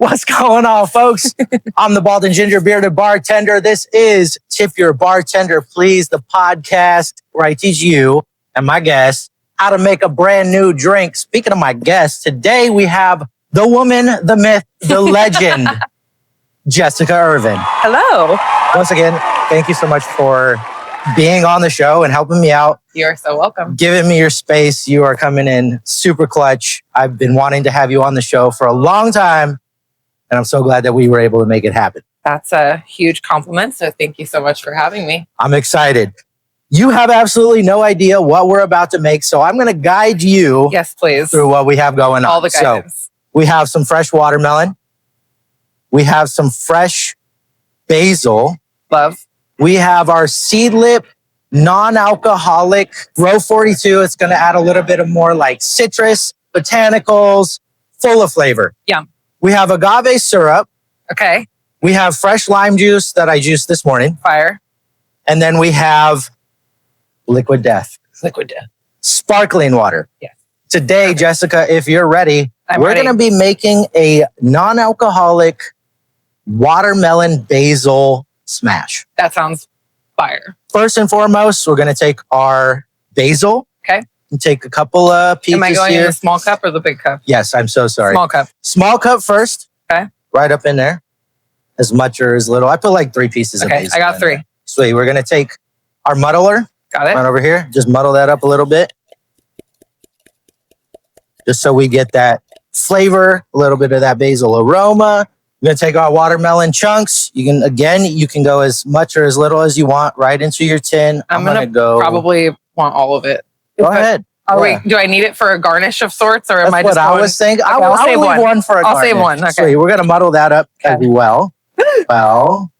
What's going on, folks? I'm the bald and ginger bearded bartender. This is Tip Your Bartender, Please, the podcast where I teach you and my guests how to make a brand new drink. Speaking of my guests, today we have the woman, the myth, the legend, Jesika Irvin. Hello. Once again, thank you so much for being on the show and helping me out. You're so welcome. Giving me your space. You are coming in super clutch. I've been wanting to have you on the show for a long time, and I'm so glad that we were able to make it happen. That's a huge compliment, so thank you so much for having me. I'm excited. You have absolutely no idea what we're about to make, so I'm going to guide you Yes, please. through what we have going on. All the guidance. So we have some fresh watermelon. We have some fresh basil. Love. We have our seedlip, non-alcoholic Row 42. It's going to add a little bit of more like citrus, botanicals, full of flavor. Yum. We have agave syrup. Okay. We have fresh lime juice that I juiced this morning. Fire. And then we have liquid death. Liquid death. Sparkling water. Yes. Today, Jesika, if you're ready, we're going to be making a non-alcoholic watermelon basil smash. That sounds fire. First and foremost, we're going to take our basil. Okay. And take a couple of pieces. Am I going here. in the small cup or the big cup? Yes, I'm so sorry. Small cup. Small cup first. Okay. Right up in there. As much or as little. I put like 3 pieces of basil. I got 3. There. Sweet. We're going to take our muddler. Got it. Right over here. Just muddle that up a little bit. Just so we get that flavor, a little bit of that basil aroma. We're going to take our watermelon chunks. You can go as much or as little as you want right into your tin. I'm going to go. Probably want all of it. Go ahead. Do I need it for a garnish of sorts, or am I That's just what I was thinking. Okay, I'll save one for a garnish. I'll save one. Okay. Sweet. We're going to muddle that up as well. Well.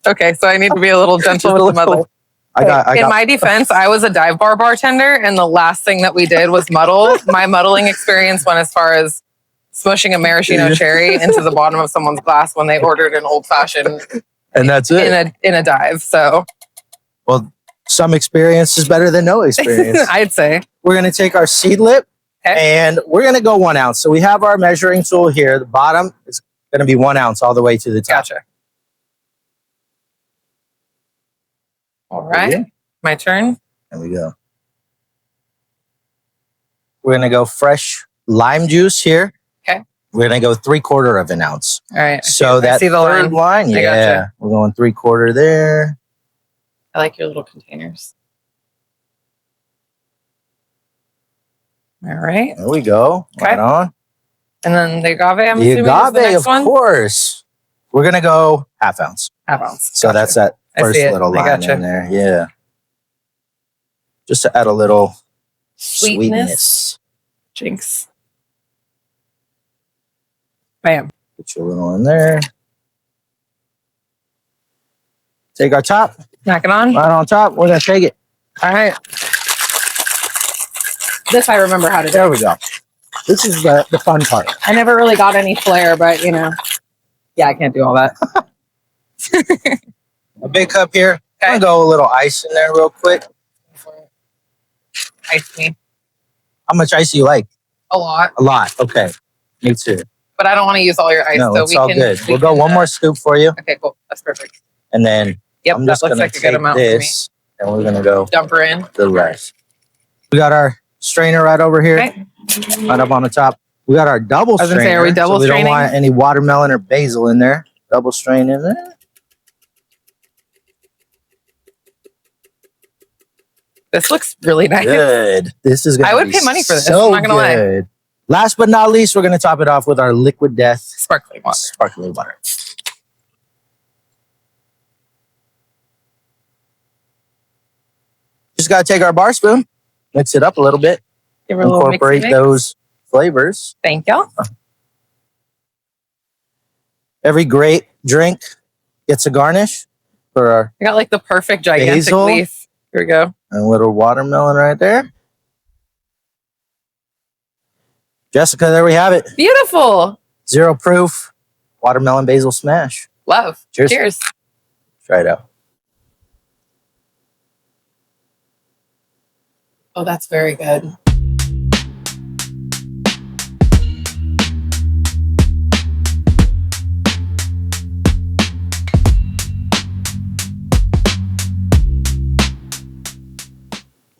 Okay, so I need to be a little gentle with the muddle. In my defense, I was a dive bar bartender, and the last thing that we did was muddle. My muddling experience went as far as smushing a maraschino cherry into the bottom of someone's glass when they ordered an old fashioned, and that's it in a dive. So, well, some experience is better than no experience. I'd say. We're going to take our seedlip, and we're going to go 1 ounce. So we have our measuring tool here. The bottom is going to be 1 ounce all the way to the top. Gotcha. All right. My turn. There we go. We're going to go fresh lime juice here. Okay. We're going to go 3/4 of an ounce. All right. So that third line, yeah. Gotcha. We're going 3/4 there. I like your little containers. All right. There we go. Okay. Right on. And then the agave, I'm the assuming, agave, is the next one? Of course. We're going to go 1/2 ounce. 1/2 ounce. So that's that first little line in there. Yeah. Just to add a little sweetness. Jinx. Bam. Put you a little in there. Take our top. Knock it on. Right on top. We're going to shake it. All right. This I remember how to do. There we go. This is the fun part. I never really got any flair, but yeah, I can't do all that. A big cup here. I'm going to go a little ice in there real quick. Ice me. How much ice do you like? A lot. A lot. Okay. Me too. But I don't want to use all your ice. No, so it's all good. We'll go one more scoop for you. Okay, cool. That's perfect. And then I'm just going to take this and we're going to go dump her in the rest. We got our strainer right over here. Okay. Right up on the top. We got our double strainer. I was going to say, are we double straining? We don't want any watermelon or basil in there. Double strain in there. This looks really nice. Good. This is going to be I would pay money for this. So I'm not going to lie. Last but not least, we're going to top it off with our liquid death sparkling water. Sparkling water. Just got to take our bar spoon, mix it up a little bit, Give her a little incorporate those flavors. Thank you. Every great drink gets a garnish for our I got like the perfect gigantic basil. Leaf. Here we go. And a little watermelon right there. Jesika, there we have it. Beautiful. 0 proof watermelon basil smash. Love. Cheers. Cheers. Try it out. Oh, that's very good.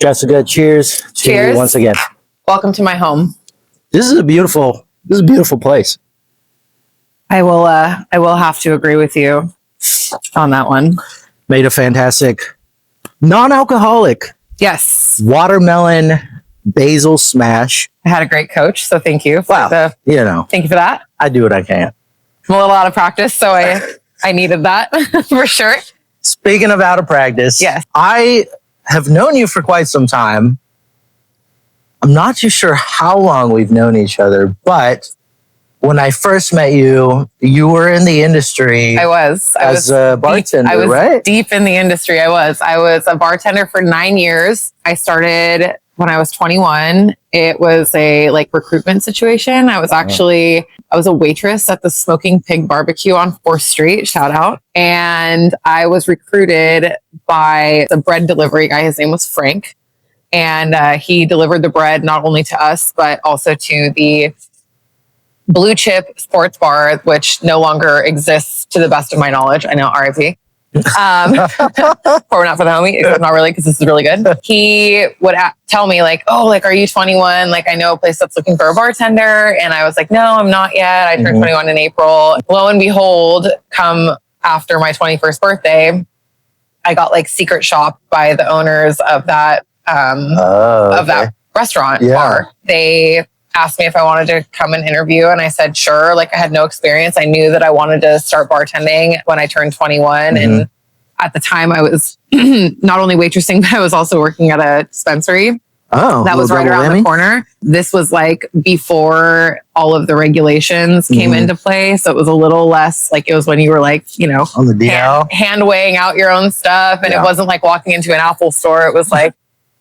Jessica, cheers. Cheers. Once again. Welcome to my home. This is a beautiful place. I will have to agree with you on that one. Made a fantastic non-alcoholic watermelon basil smash. I had a great coach, so thank you. Thank you for that. I do what I can. I'm a little out of practice, so I needed that for sure. Speaking of out of practice, yes. I have known you for quite some time. I'm not too sure how long we've known each other, but when I first met you, you were in the industry. I was a bartender, right? Deep in the industry. I was a bartender for 9 years. I started when I was 21. It was a recruitment situation. I was a waitress at the Smoking Pig Barbecue on 4th Street. Shout out. And I was recruited by the bread delivery guy. His name was Frank. And he delivered the bread not only to us, but also to the Blue Chip Sports Bar, which no longer exists to the best of my knowledge. I know, RIP. Pour not for the homie, except not really, because this is really good. He would tell me are you 21? I know a place that's looking for a bartender. And I was like, no, I'm not yet. I turned 21 in April. Lo and behold, come after my 21st birthday, I got secret shopped by the owners of that that restaurant bar. They asked me if I wanted to come and interview, and I said sure. I had no experience. I knew that I wanted to start bartending when I turned 21, and at the time I was not only waitressing, but I was also working at a dispensary. That was right around the corner. This was before all of the regulations came into play, so it was a little less it was when you were on the DL, hand weighing out your own stuff, and it wasn't walking into an Apple store. It was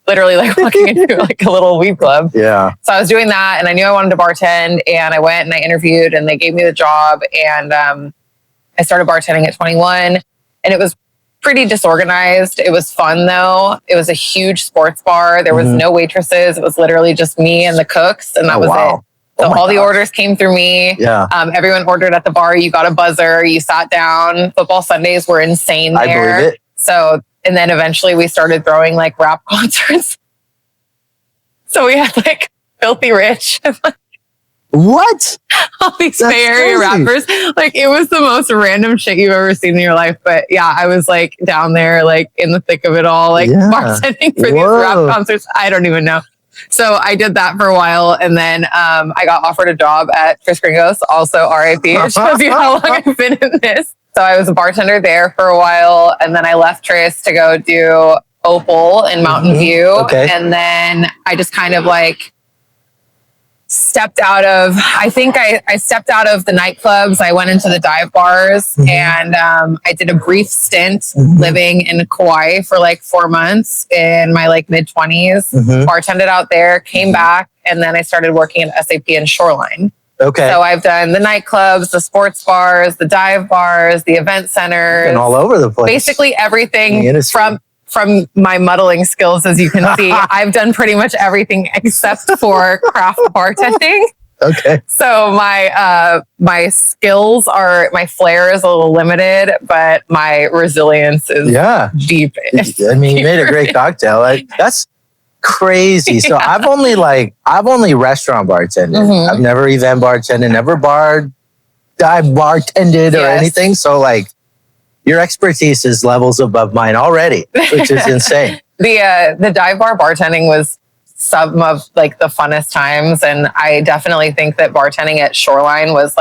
literally walking into a little weed club. Yeah. So I was doing that, and I knew I wanted to bartend, and I went and I interviewed, and they gave me the job, and I started bartending at 21, and it was pretty disorganized. It was fun though. It was a huge sports bar. There was no waitresses. It was literally just me and the cooks, and that was it. So all the orders came through me. Yeah. Everyone ordered at the bar. You got a buzzer. You sat down. Football Sundays were insane there. I believe it. So. And then eventually we started throwing rap concerts. So we had Filthy Rich. What? All these Bay Area rappers. It was the most random shit you've ever seen in your life. But yeah, I was down there, in the thick of it all, bartending for these rap concerts. I don't even know. So I did that for a while. And then I got offered a job at Tris Gringos, also RIP. It shows you how long I've been in this. So I was a bartender there for a while, and then I left Tris to go do Opal in Mountain View. Okay. And then I just kind of stepped out of, I stepped out of the nightclubs. I went into the dive bars, and I did a brief stint living in Kauai for 4 months in my mid 20s, bartended out there, came back, and then I started working at SAP in Shoreline. Okay. So I've done the nightclubs, the sports bars, the dive bars, the event centers. And all over the place. Basically everything from my muddling skills, as you can see. I've done pretty much everything except for craft bartending. Okay. So my skills my flair is a little limited, but my resilience is deep. I mean, you made a great cocktail. That's crazy. So I've only restaurant bartended. I've never event bartended, never dive bartended or anything. So your expertise is levels above mine already, which is insane. The dive bar bartending was some of the funnest times, and I definitely think that bartending at Shoreline was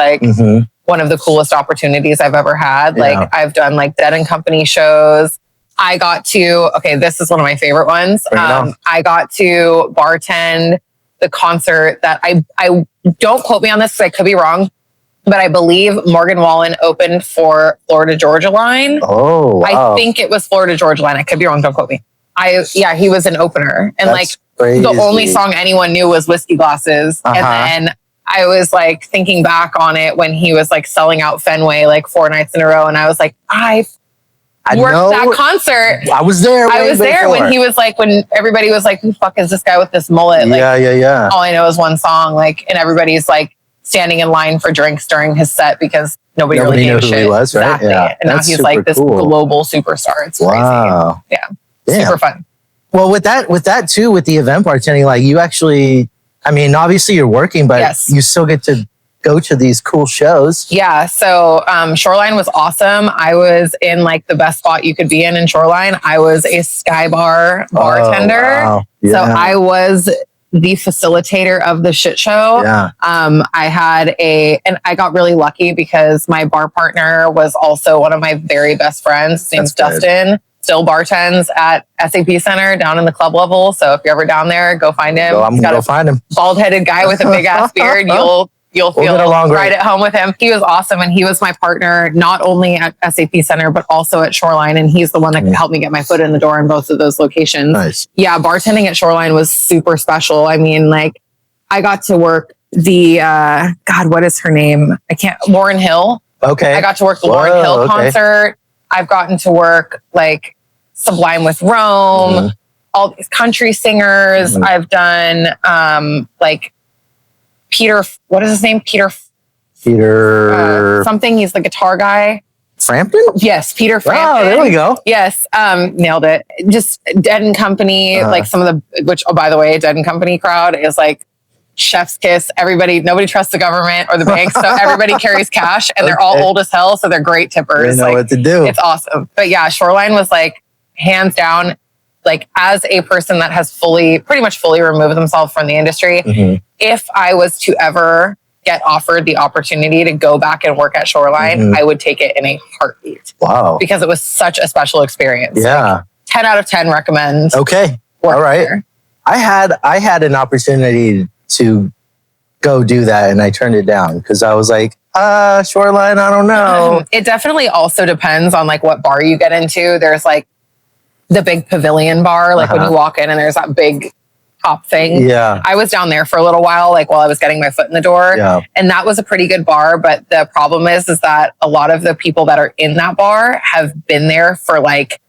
one of the coolest opportunities I've ever had. I've done Dead and Company shows. I got to, this is one of my favorite ones. I got to bartend the concert that I don't quote me on this, because I could be wrong, but I believe Morgan Wallen opened for Florida Georgia Line. Oh, wow. I think it was Florida Georgia Line. I could be wrong. Don't quote me. He was an opener, and crazy. The only song anyone knew was Whiskey Glasses. And then I was thinking back on it when he was selling out Fenway 4 nights in a row, and I was I worked that concert. I was there. I was there when he was when everybody was who the fuck is this guy with this mullet? Yeah. All I know is one song, and everybody's standing in line for drinks during his set because nobody really gave a shit. Who he was, right? Exactly. Yeah. And now he's this global superstar. It's crazy. Yeah. Super fun. Well, with that too, with the event bartending, like you actually, I mean, obviously you're working, but Yes. you still get to go to these cool shows. Yeah. So Shoreline was awesome. I was in like the best spot you could be in Shoreline. I was a Sky Bar bartender. Oh, wow. Yeah. So I was the facilitator of the shit show. Yeah. I had and I got really lucky because my bar partner was also one of my very best friends. His name's Dustin. Still bartends at SAP Center down in the club level. So if you're ever down there, go find him. I'm gonna go find him. Bald-headed guy with a big ass beard. You'll feel right at home with him. He was awesome. And he was my partner, not only at SAP Center, but also at Shoreline. And he's the one that helped me get my foot in the door in both of those locations. Nice. Yeah. Bartending at Shoreline was super special. I mean, like I got to work what is her name? Lauryn Hill. Okay. I got to work the Lauryn Hill concert. I've gotten to work like Sublime with Rome, all these country singers. I've done like Peter, what is his name? Peter something. He's the guitar guy. Frampton? Yes, Peter Frampton. Oh, there we go. Yes, nailed it. Just Dead and Company, like some of which, oh, by the way, Dead and Company crowd is like chef's kiss. Nobody trusts the government or the bank, so everybody carries cash, and they're all old as hell, so they're great tippers. They know what to do. It's awesome. But yeah, Shoreline was like hands down, like as a person that has pretty much fully removed themselves from the industry, if I was to ever get offered the opportunity to go back and work at Shoreline, I would take it in a heartbeat. Wow. Because it was such a special experience. Yeah. Like, 10 out of 10 recommend. Okay. All right. There. I had an opportunity to go do that and I turned it down because I was like, Shoreline, I don't know. It definitely also depends on like what bar you get into. There's like the big pavilion bar, like when you walk in and there's that big top thing. Yeah. I was down there for a little while, like while I was getting my foot in the door. Yeah. And that was a pretty good bar. But the problem is that a lot of the people that are in that bar have been there for like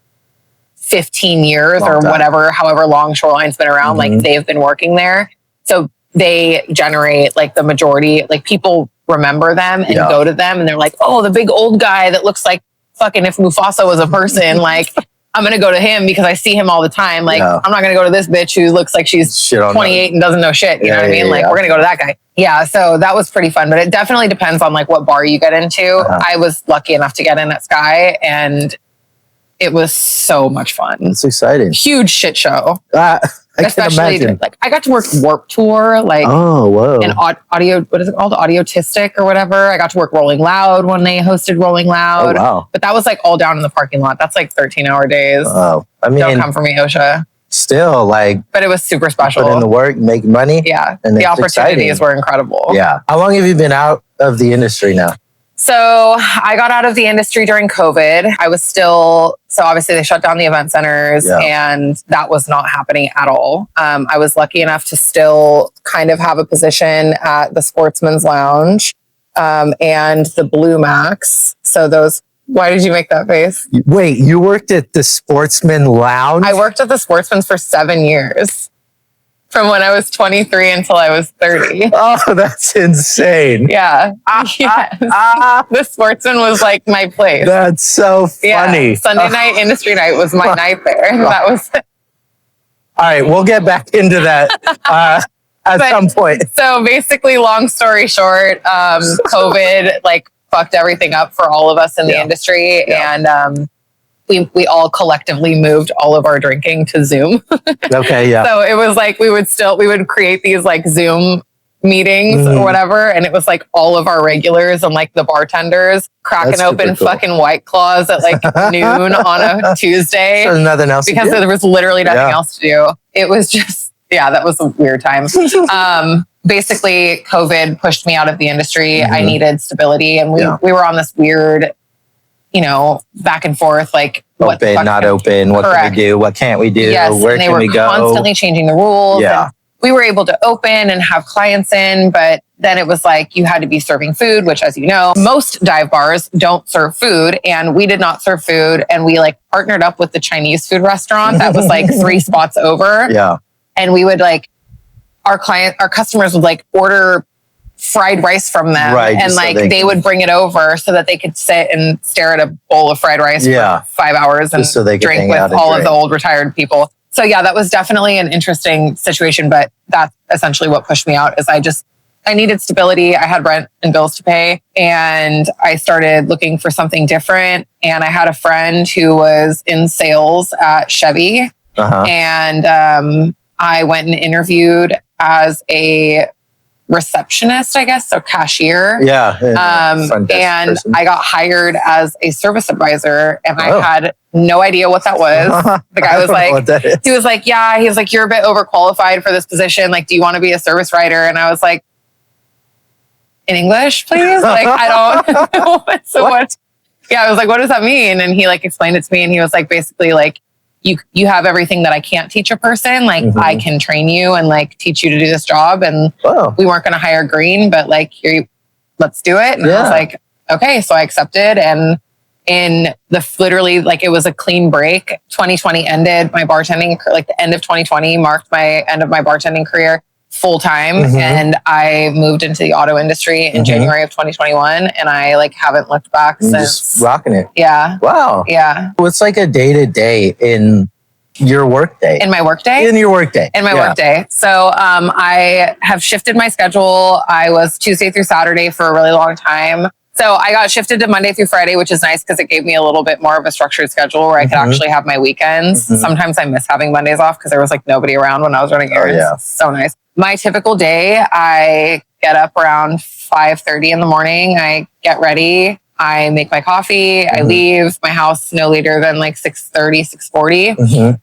15 years or whatever, however long Shoreline's been around. Like they've been working there. So they generate like the majority, like people remember them and go to them and they're like, oh, the big old guy that looks like fucking if Mufasa was a person, like I'm going to go to him because I see him all the time. Like I'm not going to go to this bitch who looks like she's 28 and doesn't know shit. You know what I mean? Like we're going to go to that guy. Yeah. So that was pretty fun, but it definitely depends on like what bar you get into. I was lucky enough to get in at Sky and it was so much fun. It's exciting. Huge shit show. Especially like I got to work Warp Tour, like and audio, what is it called? Audiotistic or whatever. I got to work Rolling Loud when they hosted Rolling Loud. Oh, wow. But that was like all down in the parking lot. That's like 13-hour days. Oh, I mean, don't come for me, OSHA. Still, like, but it was super special. Put in the work, make money. Yeah, and the opportunities were incredible. Yeah. How long have you been out of the industry now? So I got out of the industry during COVID. I was so obviously they shut down the event centers and that was not happening at all. I was lucky enough to still kind of have a position at the Sportsman's Lounge and the Blue Max. So why did you make that face? Wait, you worked at the Sportsman Lounge? I worked at the Sportsman's for 7 years. From when I was 23 until I was 30. Oh, that's insane. Yeah. The Sportsman was like my place. That's so funny. Yeah. Sunday night, industry night was my night there. That was it. All right, we'll get back into that at some point. So basically, long story short, COVID like fucked everything up for all of us in the industry. And we all collectively moved all of our drinking to Zoom. Okay, yeah. So it was like we would create these like Zoom meetings or whatever, and it was like all of our regulars and like the bartenders cracking open fucking White Claws at like noon on a Tuesday. There's nothing else because there was literally nothing else to do. It was just that was a weird time. Basically, COVID pushed me out of the industry. I needed stability, and we were on this weird, back and forth, like open, not open. What can we do? What can't we do? Yes, where can we go? They were constantly changing the rules. Yeah. And we were able to open and have clients in, but then it was like you had to be serving food, which, as you know, most dive bars don't serve food, and we did not serve food. And we like partnered up with the Chinese food restaurant that was like 3 spots over. Yeah. And we would like our customers would like order fried rice from them, and like they would bring it over so that they could sit and stare at a bowl of fried rice for 5 hours and so they could drink with all of the old retired people. So yeah, that was definitely an interesting situation, but that's essentially what pushed me out is I needed stability. I had rent and bills to pay, and I started looking for something different. And I had a friend who was in sales at Chevy, and I went and interviewed as a receptionist, I guess, so cashier. And I got hired as a service advisor, and I had no idea what that was. The guy was like, he was like, yeah, he was like, you're a bit overqualified for this position. Like, do you want to be a service writer? And I was like, in English, please? Like, I don't know. So what? Yeah, I was like, what does that mean? And he like explained it to me, and he was like, basically like, you have everything that I can't teach a person. Like I can train you and like teach you to do this job. And we weren't going to hire green, but like, let's do it. And I was like, okay. So I accepted. And in literally like, it was a clean break. 2020 ended my bartending, like the end of 2020 marked my end of my bartending career full time. And I moved into the auto industry in January of 2021. And I like haven't looked back since. Just rocking it. Yeah. Wow. Yeah. What's like a day to day in your work day? In my work day? In your work day. In my work day. So I have shifted my schedule. I was Tuesday through Saturday for a really long time. So I got shifted to Monday through Friday, which is nice because it gave me a little bit more of a structured schedule where I could actually have my weekends. Sometimes I miss having Mondays off because there was like nobody around when I was running errands. So nice. My typical day, I get up around 5:30 in the morning. I get ready. I make my coffee. I leave my house no later than like 6:30, 6:40.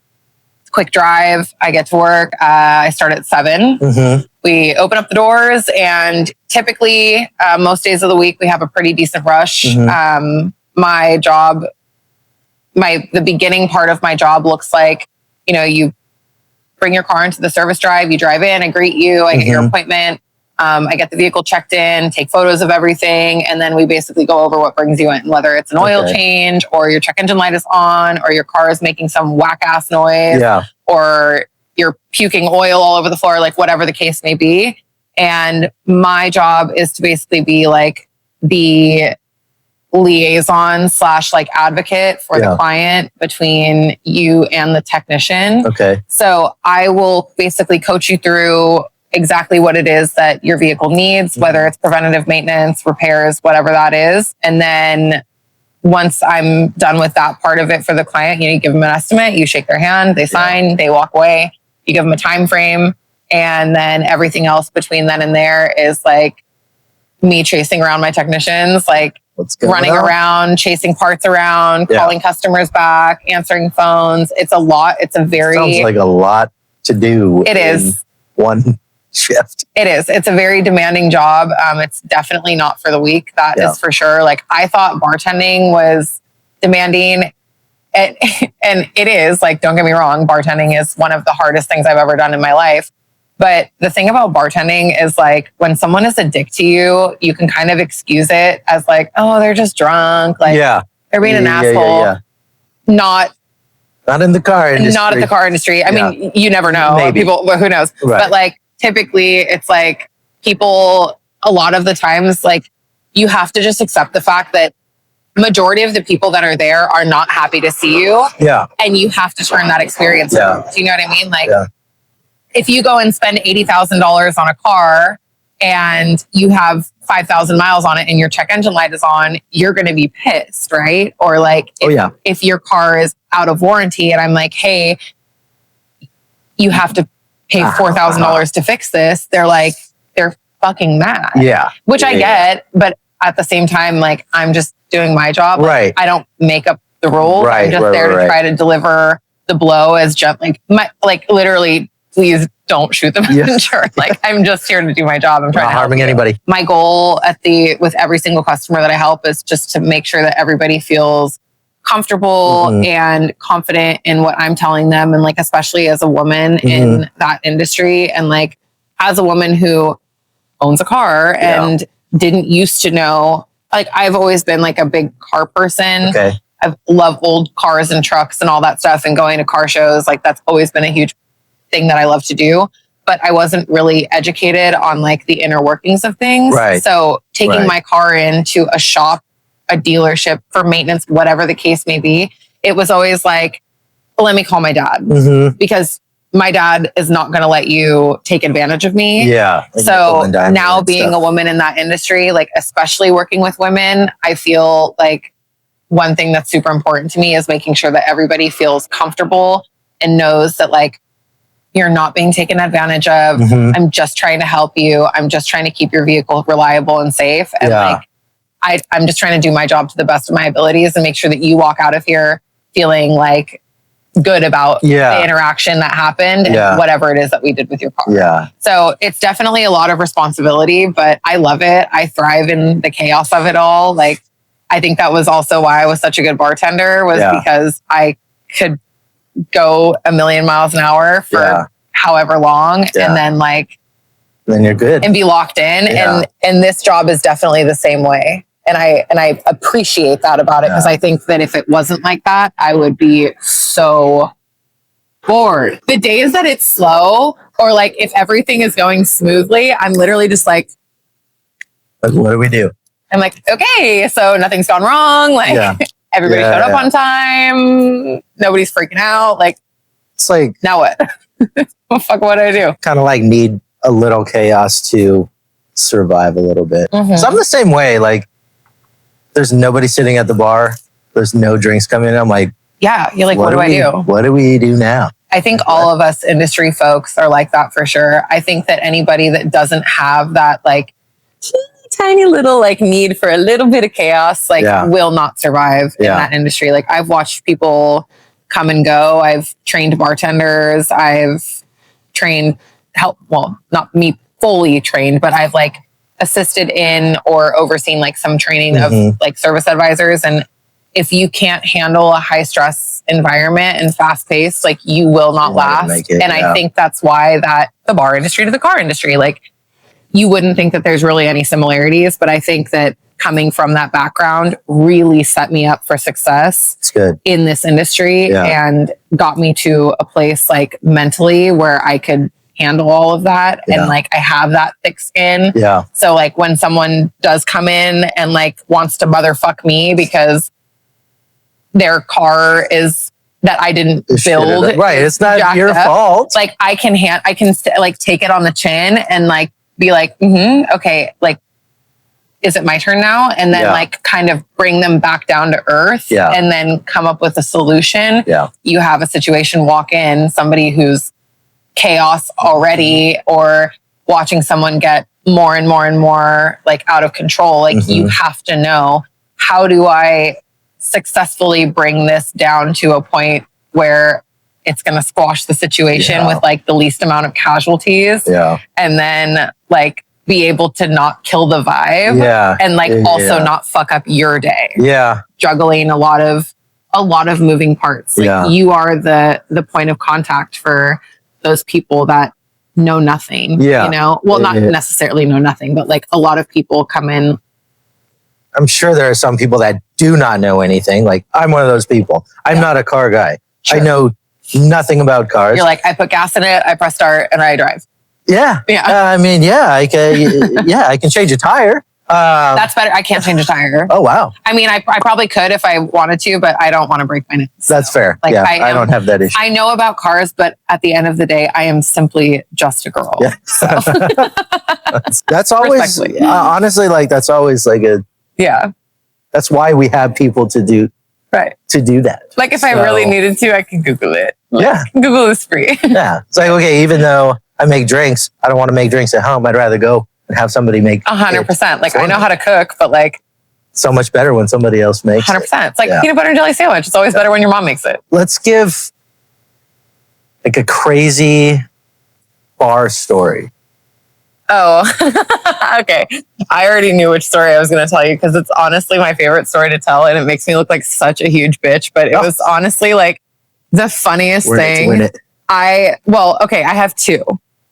Quick drive. I get to work. I start at 7. We open up the doors, and typically most days of the week we have a pretty decent rush. My job, the beginning part of my job looks like, you know, you bring your car into the service drive, you drive in, I greet you, I get your appointment. I get the vehicle checked in, take photos of everything, and then we basically go over what brings you in, whether it's an oil change or your check engine light is on or your car is making some whack ass noise or you're puking oil all over the floor, like whatever the case may be. And my job is to basically be like the liaison / like advocate for the client between you and the technician. So I will basically coach you through exactly what it is that your vehicle needs, whether it's preventative maintenance, repairs, whatever that is. And then once I'm done with that part of it for the client, you give them an estimate, you shake their hand, they sign, they walk away, you give them a time frame. And then everything else between then and there is like me chasing around my technicians, like running around, chasing parts around, calling customers back, answering phones. It's a lot. It's a very... Sounds like a lot to do. It is. One shift. It is. It's a very demanding job. It's definitely not for the weak. That is for sure. Like I thought bartending was demanding. And it is, like, don't get me wrong. Bartending is one of the hardest things I've ever done in my life. But the thing about bartending is like when someone is a dick to you, you can kind of excuse it as like, oh, they're just drunk. Like they're being an asshole. Not in the car industry. Not at the car industry. I mean, you never know. Maybe. People, well, who knows? Right. But like typically it's like people, a lot of the times, like you have to just accept the fact that majority of the people that are there are not happy to see you. And you have to turn that experience around. Do you know what I mean? Like if you go and spend $80,000 on a car and you have 5,000 miles on it and your check engine light is on, you're going to be pissed, right? Or like if your car is out of warranty and I'm like, hey, you have to pay $4,000 to fix this. They're fucking mad. Which I get, but at the same time, like I'm just doing my job. Like, I don't make up the rules. I'm just there to try to deliver the blow as gently, like literally, please don't shoot the messenger. Like I'm just here to do my job. I'm trying not to harming anybody. My goal with every single customer that I help is just to make sure that everybody feels comfortable and confident in what I'm telling them. And like, especially as a woman in that industry. And like, as a woman who owns a car and didn't used to know, like I've always been like a big car person. I love old cars and trucks and all that stuff and going to car shows. Like that's always been a huge thing that I love to do, but I wasn't really educated on like the inner workings of things. So taking my car into a shop, a dealership for maintenance, whatever the case may be, it was always like, let me call my dad because my dad is not going to let you take advantage of me. Yeah. So now being a woman in that industry, like especially working with women, I feel like one thing that's super important to me is making sure that everybody feels comfortable and knows that like you're not being taken advantage of. I'm just trying to help you. I'm just trying to keep your vehicle reliable and safe. And like I'm just trying to do my job to the best of my abilities and make sure that you walk out of here feeling like good about the interaction that happened and whatever it is that we did with your car. Yeah. So it's definitely a lot of responsibility, but I love it. I thrive in the chaos of it all. Like, I think that was also why I was such a good bartender was because I could go a million miles an hour for however long and then like then you're good and be locked in. And this job is definitely the same way. And I appreciate that about it because I think that if it wasn't like that, I would be so bored. The days that it's slow or like if everything is going smoothly, I'm literally just like, what do we do? I'm like, okay, so nothing's gone wrong. Like everybody showed up on time. Nobody's freaking out. Like, it's like, now what? What fuck what do I do? Kind of like need a little chaos to survive a little bit. So I'm the same way. Like, there's nobody sitting at the bar. There's no drinks coming in. I'm like, yeah, you're like, what do I do? What do we do now? I think all of us industry folks are like that for sure. I think that anybody that doesn't have that like tiny little like need for a little bit of chaos, like will not survive in that industry. Like I've watched people come and go. I've trained bartenders. I've trained not me fully trained, but I've like assisted in or overseen like some training of like service advisors. And if you can't handle a high stress environment and fast paced, like you will not last. And I think that's why that the bar industry to the car industry, like you wouldn't think that there's really any similarities, but I think that coming from that background really set me up for success in this industry and got me to a place like mentally where I could handle all of that. And like, I have that thick skin. So like when someone does come in and like wants to motherfuck me because their car is that I didn't build. Right. It's not your fault. Like I can like take it on the chin and like be like, okay, like, is it my turn now? And then like kind of bring them back down to earth and then come up with a solution. You have a situation, walk in, somebody who's chaos already or watching someone get more and more and more like out of control. Like you have to know, how do I successfully bring this down to a point where it's going to squash the situation with like the least amount of casualties and then like be able to not kill the vibe and like also not fuck up your day. Juggling a lot of moving parts. Like you are the point of contact for those people that know nothing, you know, well, not necessarily know nothing, but like a lot of people come in. I'm sure there are some people that do not know anything. Like I'm one of those people. I'm not a car guy. I know nothing about cars. You're like, I put gas in it, I press start and I drive. I mean, I can change a tire. That's better. I can't change a tire. Oh, wow. I mean, I probably could if I wanted to, but I don't want to break my neck. So. That's fair. Like, I don't have that issue. I know about cars, but at the end of the day, I am simply just a girl. So. That's always, honestly, like, that's always like that's why we have people to do that. Like if I really needed to, I can Google it. Like, Google is free. It's like, okay, even though I make drinks, I don't want to make drinks at home. I'd rather go and have somebody make 100%. Like I know how to cook, but like so much better when somebody else makes 100%. It's like peanut butter and jelly sandwich. It's always better when your mom makes it. Let's give like a crazy bar story. Oh, okay. I already knew which story I was going to tell you because it's honestly my favorite story to tell and it makes me look like such a huge bitch, but it was honestly like the funniest thing. I have two.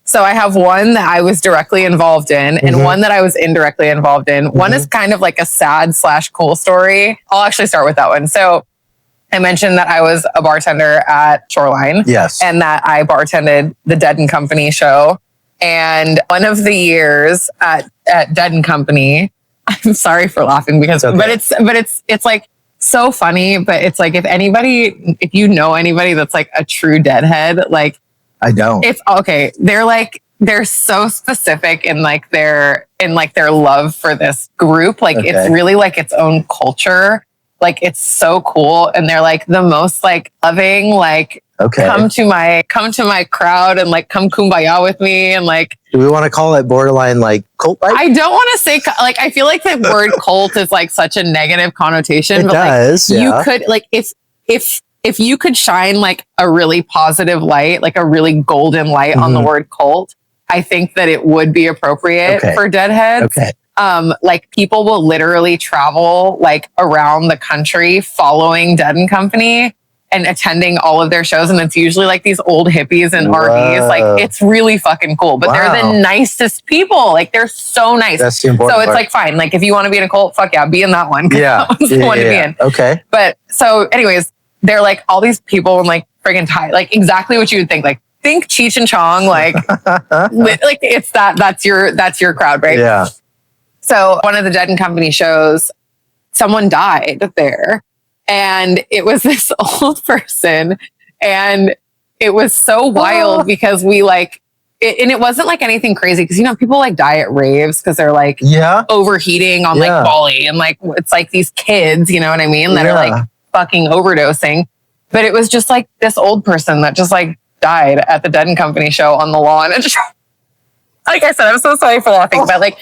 So I have one that I was directly involved in and one that I was indirectly involved in. One is kind of like a sad / cool story. I'll actually start with that one. So I mentioned that I was a bartender at Shoreline. Yes. And that I bartended the Dead & Company show. And one of the years at Dead & Company, I'm sorry for laughing because, but it's like so funny, but it's like, if you know anybody that's like a true deadhead, like I don't. It's okay. They're so specific in like their love for this group. Like it's really like its own culture. Like it's so cool. And they're like the most like loving, like come to my crowd and like come kumbaya with me. And like, do we want to call it borderline like cult like? I don't want to say like, I feel like the word cult is like such a negative connotation. It does. Like, you could like, if you could shine like a really positive light, like a really golden light on the word cult, I think that it would be appropriate for deadheads. Okay. Like people will literally travel like around the country following Dead and Company and attending all of their shows. And it's usually like these old hippies and RVs. Like it's really fucking cool, but they're the nicest people. Like they're so nice. That's the important part. Like, fine. Like if you want to be in a cult, fuck yeah, be in that one. Yeah. That was the one to be in. Okay. But so anyways, they're like all these people in like friggin' tie, like exactly what you would think. Like think Cheech and Chong, like, like it's that's your crowd, right? Yeah. So one of the Dead and Company shows, someone died there, and it was this old person, and it was so wild because we like, and it wasn't like anything crazy because, you know, people like die at raves because they're like overheating on like Bali, and like it's like these kids, you know what I mean, that are like fucking overdosing. But it was just like this old person that just like died at the Dead and Company show on the lawn. And just, like I said, I'm so sorry for laughing, but like,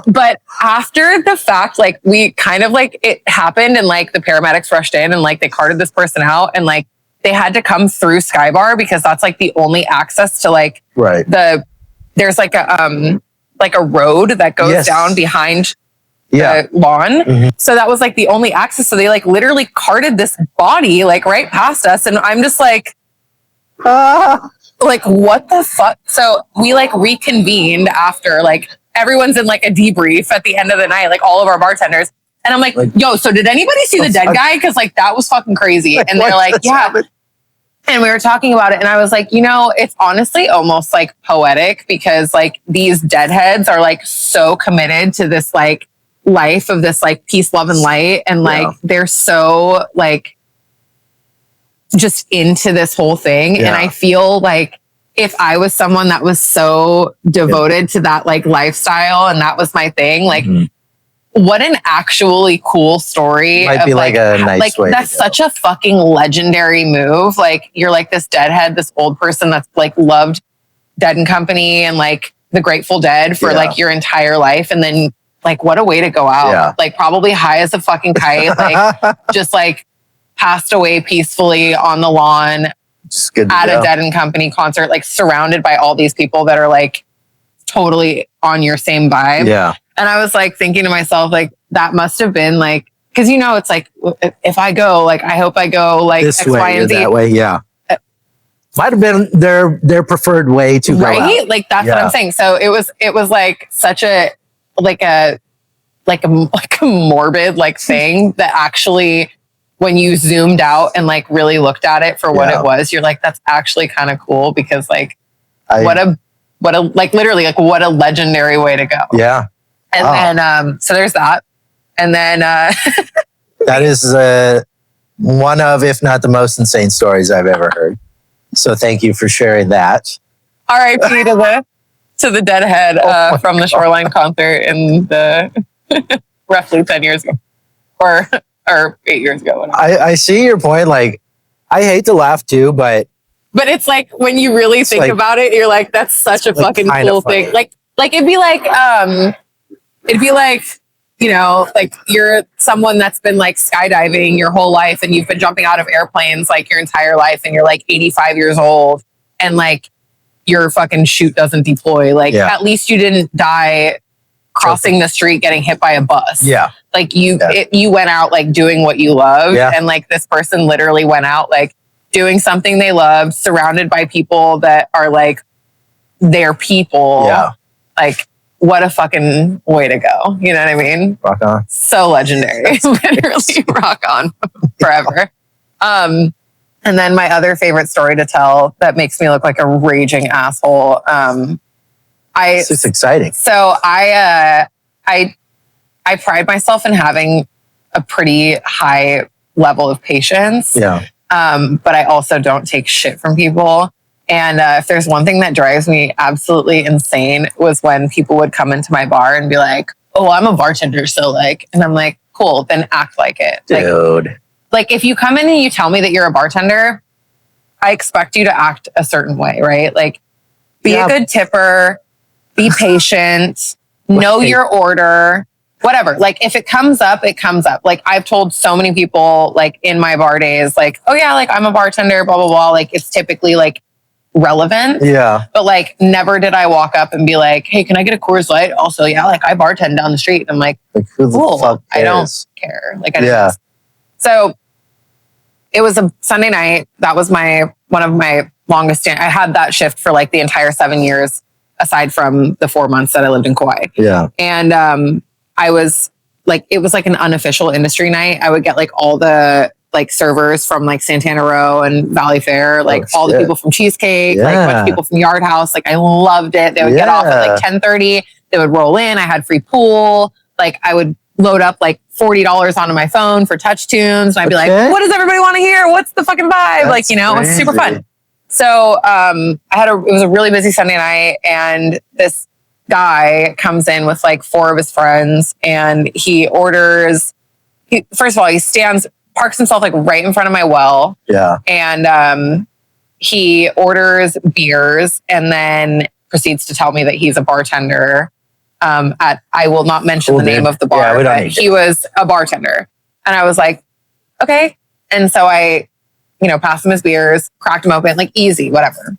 but after the fact, like we kind of like it happened, and like the paramedics rushed in and like they carted this person out, and like they had to come through Skybar because that's like the only access to like there's like a road that goes down behind the lawn. So that was like the only access. So they like literally carted this body like right past us. And I'm just like, like, what the fuck? So we like reconvened after, like everyone's in like a debrief at the end of the night, like all of our bartenders. And I'm like, yo, so did anybody see the dead guy? Cause like that was fucking crazy. And they're like, yeah. Happened? And we were talking about it, and I was like, you know, it's honestly almost like poetic because like these deadheads are like so committed to this like life of this like peace, love, and light. And like they're so like just into this whole thing. And I feel like if I was someone that was so devoted to that like lifestyle and that was my thing, like what an actually cool story. Might be like a nice way. That's such a fucking legendary move. Like you're like this deadhead, this old person that's like loved Dead and Company and like the Grateful Dead for like your entire life. And then like, what a way to go out. Like probably high as a fucking kite, like just like passed away peacefully on the lawn at a Dead and Company concert, like surrounded by all these people that are like totally on your same vibe. Yeah. And I was like thinking to myself, like, that must have been like, cause you know, it's like, if I go, like, I hope I go like this X, way Y, and Z. That way. Yeah. Might have been their preferred way to go out. Like, that's what I'm saying. So it was like such a morbid like thing that actually, when you zoomed out and like really looked at it for what it was, you're like, that's actually kind of cool because like, what a like literally like what a legendary way to go. Yeah. And then, so there's that. And then, that is one of, if not the most insane stories I've ever heard. So thank you for sharing that. R.I.P. to the deadhead from the Shoreline concert in the roughly 10 years ago or 8 years ago. I see your point. Like, I hate to laugh too, but it's like when you really think about it, you're like, that's such a fucking cool thing. Like it'd be like, you know, like you're someone that's been like skydiving your whole life and you've been jumping out of airplanes like your entire life and you're like 85 years old and like your fucking chute doesn't deploy. Like at least you didn't die crossing the street getting hit by a bus. Yeah. Like you went out like doing what you loved. Yeah. And like this person literally went out like doing something they loved, surrounded by people that are like their people. Yeah. Like, what a fucking way to go. You know what I mean? Rock on. So legendary. Literally rock on forever. And then my other favorite story to tell that makes me look like a raging asshole. It's just exciting. So I pride myself in having a pretty high level of patience. Yeah. But I also don't take shit from people. And if there's one thing that drives me absolutely insane was when people would come into my bar and be like, oh, I'm a bartender. So like, and I'm like, cool, then act like it. Dude. Like if you come in and you tell me that you're a bartender, I expect you to act a certain way, right? Like be a good tipper, be patient, know your order, whatever. Like if it comes up, it comes up. Like I've told so many people like in my bar days, like, oh yeah, like I'm a bartender, blah, blah, blah. Like it's typically like relevant. Yeah. But like never did I walk up and be like, hey, can I get a Coors Light? Also, yeah, like I bartend down the street. I'm like cool. I don't care. Like I don't. So it was a Sunday night. That was one of my longest. I had that shift for like the entire 7 years, aside from the 4 months that I lived in Kauai. Yeah. And I was like, it was like an unofficial industry night. I would get like all the like servers from like Santana Row and Valley Fair, like all the people from Cheesecake, like a bunch of people from Yard House. Like I loved it. They would get off at like 10:30. They would roll in. I had free pool. Like I would load up like $40 onto my phone for touch tunes. And I'd be like, what does everybody want to hear? What's the fucking vibe? Like, you know, it was super fun. So it was a really busy Sunday night, and this guy comes in with like 4 of his friends, and he orders, first of all, he parks himself like right in front of my well. Yeah. And he orders beers and then proceeds to tell me that he's a bartender I will not mention the name of the bar, but he was a bartender. And I was like, okay. And so I, passed him his beers, cracked him open, like easy, whatever.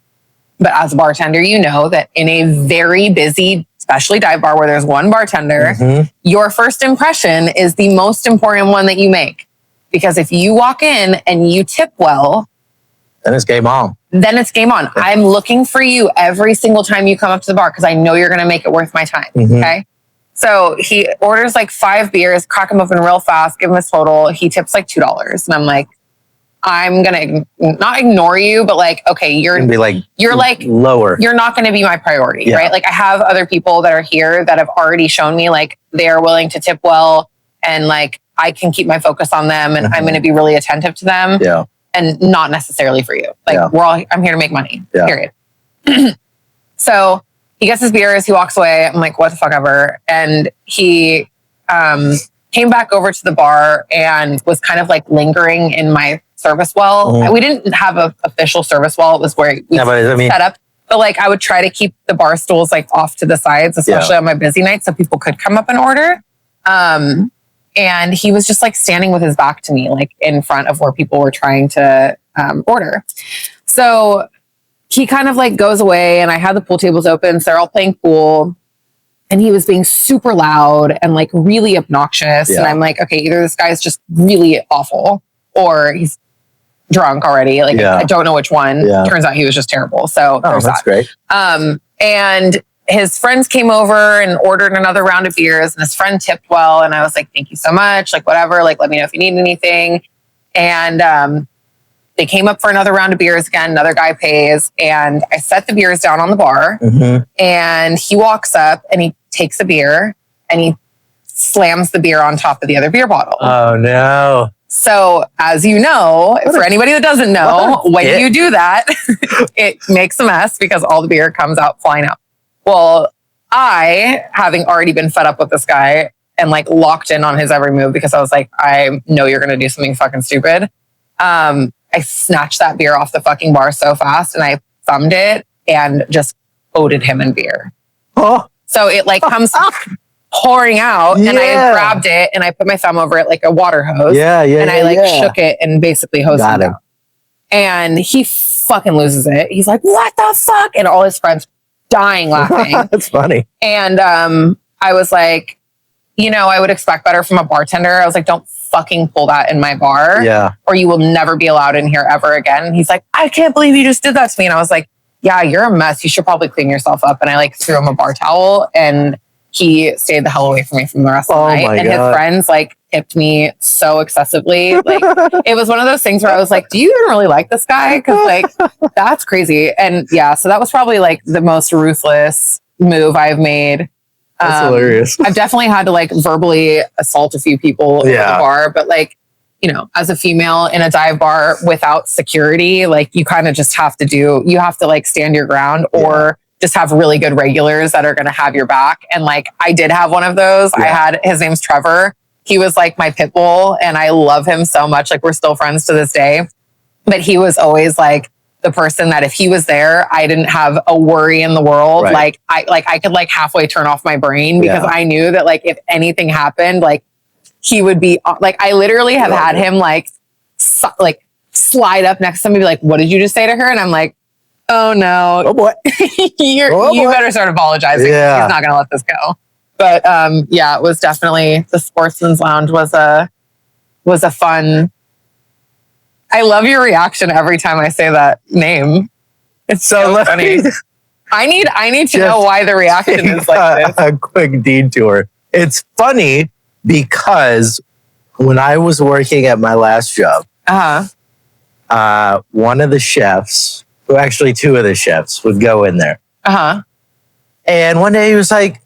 But as a bartender, you know that in a very busy, especially dive bar where there's one bartender, your first impression is the most important one that you make. Because if you walk in and you tip well, then it's game on. Yeah. I'm looking for you every single time you come up to the bar because I know you're going to make it worth my time. Okay. So he orders like 5 beers, crack them open real fast, give him his total. He tips like $2. And I'm like, I'm going to not ignore you, but like, okay, you're lower. You're not going to be my priority, right? Like I have other people that are here that have already shown me like they're willing to tip well, and like I can keep my focus on them, and I'm going to be really attentive to them. Yeah. And not necessarily for you. Like I'm here to make money, period. So he gets his beers, he walks away. I'm like, what the fuck ever. And he came back over to the bar and was kind of like lingering in my service well. We didn't have an official service well. It was where we set up. But like I would try to keep the bar stools like off to the sides, especially on my busy nights, so people could come up and order. And he was just like standing with his back to me, like in front of where people were trying to order. So he kind of like goes away, and I had the pool tables open. So they're all playing pool, and he was being super loud and like really obnoxious. And I'm like, okay, either this guy's just really awful or he's drunk already. Like I don't know which one. Turns out he was just terrible. So that's great. And his friends came over and ordered another round of beers, and his friend tipped well. And I was like, thank you so much. Like, whatever, like, let me know if you need anything. And they came up for another round of beers again. Another guy pays. And I set the beers down on the bar, and he walks up and he takes a beer and he slams the beer on top of the other beer bottle. Oh no. So as you know, for anybody that doesn't know, when you do that, it makes a mess because all the beer comes out flying out. Well, I, having already been fed up with this guy and like locked in on his every move because I was like, I know you're going to do something fucking stupid. I snatched that beer off the fucking bar so fast, and I thumbed it and just coated him in beer. So it like comes pouring out, and I grabbed it and I put my thumb over it like a water hose. And I like shook it and basically hosed him out. And he fucking loses it. He's like, what the fuck? And all his friends dying laughing. That's funny. And I was like, I would expect better from a bartender. I was like, don't fucking pull that in my bar, or you will never be allowed in here ever again. And he's like, I can't believe you just did that to me. And I was like, yeah, you're a mess. You should probably clean yourself up. And I like threw him a bar towel, and he stayed the hell away from me from the rest of the night. And his friends like tipped me so excessively. Like it was one of those things where I was like, do you even really like this guy? Because like that's crazy. And so that was probably like the most ruthless move I've made. That's hilarious. I've definitely had to like verbally assault a few people at the bar, but like, you know, as a female in a dive bar without security, like you kind of just have to like stand your ground or just have really good regulars that are going to have your back. And like, I did have one of those. His name's Trevor. He was like my pit bull and I love him so much. Like we're still friends to this day, but he was always like the person that if he was there, I didn't have a worry in the world. Right. I could like halfway turn off my brain because I knew that like, if anything happened, like he would be like, I literally have had him like slide up next to me, be like, what did you just say to her? And I'm like, oh no, oh boy, you better start apologizing. He's not going to let this go. But yeah, it was definitely the Sportsman's Lounge was a fun. I love your reaction every time I say that name. It's so funny. I need to know why the reaction is like this. A quick detour. It's funny because when I was working at my last job, one of the chefs, well, actually two of the chefs would go in there. And one day he was like,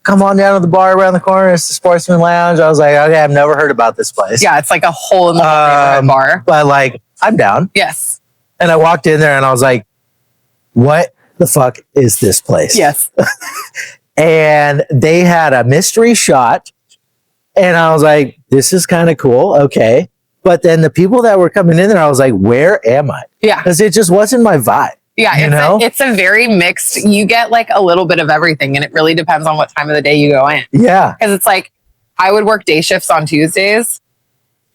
come on down to the bar around the corner. It's the Sportsman Lounge. I was like, okay, I've never heard about this place. Yeah, it's like a hole in the neighborhood bar. But like, I'm down. Yes. And I walked in there and I was like, what the fuck is this place? Yes. And they had a mystery shot. And I was like, this is kind of cool. Okay. But then the people that were coming in there, I was like, where am I? Yeah. Because it just wasn't my vibe. Yeah, it's a very mixed, you get like a little bit of everything and it really depends on what time of the day you go in. Yeah. Because it's like, I would work day shifts on Tuesdays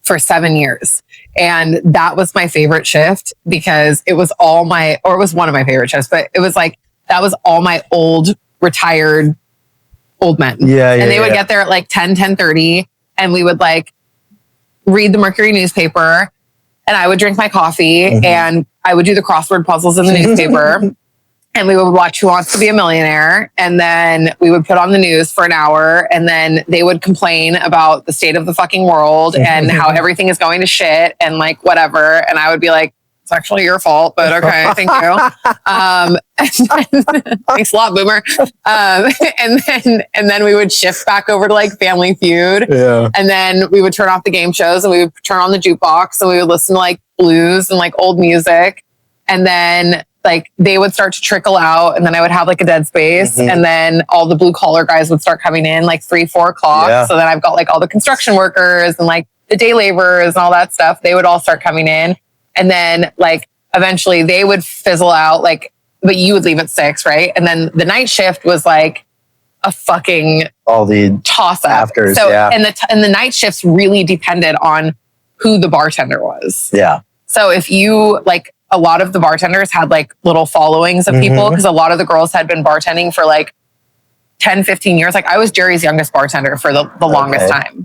for 7 years. And that was my favorite shift because it was one of my favorite shifts, but it was like, that was all my retired old men. Yeah. And they would get there at like 10:30 and we would like read the Mercury newspaper and I would drink my coffee and I would do the crossword puzzles in the newspaper and we would watch Who Wants to Be a Millionaire. And then we would put on the news for an hour and then they would complain about the state of the fucking world and how everything is going to shit and like whatever. And I would be like, it's actually your fault, but okay, thank you. Thanks a lot, boomer. And then we would shift back over to like Family Feud. Yeah. And then we would turn off the game shows and we would turn on the jukebox and we would listen to like blues and like old music. And then like they would start to trickle out and then I would have like a dead space and then all the blue collar guys would start coming in like 3-4 o'clock. Yeah. So then I've got like all the construction workers and like the day laborers and all that stuff. They would all start coming in. And then like eventually they would fizzle out like, but you would leave at 6, right? And then the night shift was like a fucking all the toss up. Afters, so and the night shifts really depended on who the bartender was. Yeah. So if you like a lot of the bartenders had like little followings of people because a lot of the girls had been bartending for like 10, 15 years. Like I was Jerry's youngest bartender for the longest time.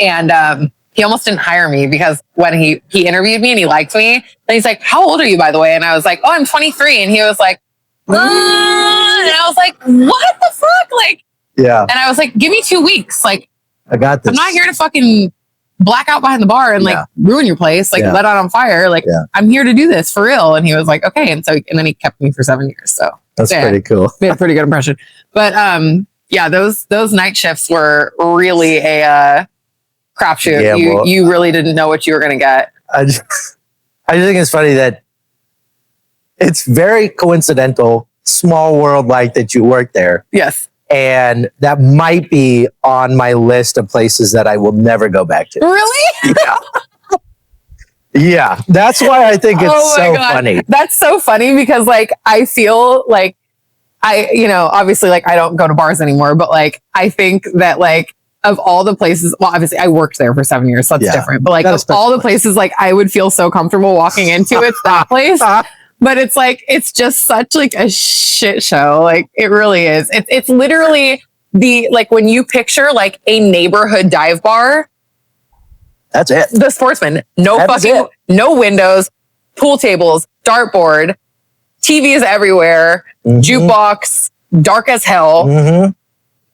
And he almost didn't hire me because when he interviewed me and he liked me, then he's like, how old are you, by the way? And I was like, oh, I'm 23. And he was like, and I was like, what the fuck? Like, yeah. And I was like, give me 2 weeks. Like, I got this. I'm not here to fucking black out behind the bar and like ruin your place, like let out on fire. Like I'm here to do this for real. And he was like, okay. And then he kept me for 7 years. So that's pretty cool. We had a pretty good impression. But yeah, those night shifts were really a crapshoot. Yeah, you really didn't know what you were going to get. I just think it's funny that it's very coincidental, small world like that you work there. Yes. And that might be on my list of places that I will never go back to. Really? Yeah. Yeah. That's why I think it's so funny. That's so funny because like, I feel like obviously like I don't go to bars anymore, but like, I think that like, of all the places, well, obviously I worked there for 7 years, so that's different. But like of all the places, like I would feel so comfortable walking into, it's that place. But it's like, it's just such like a shit show. Like it really is. It's literally like when you picture like a neighborhood dive bar. That's it. The Sportsman, no windows, pool tables, dartboard, TVs everywhere, jukebox, dark as hell.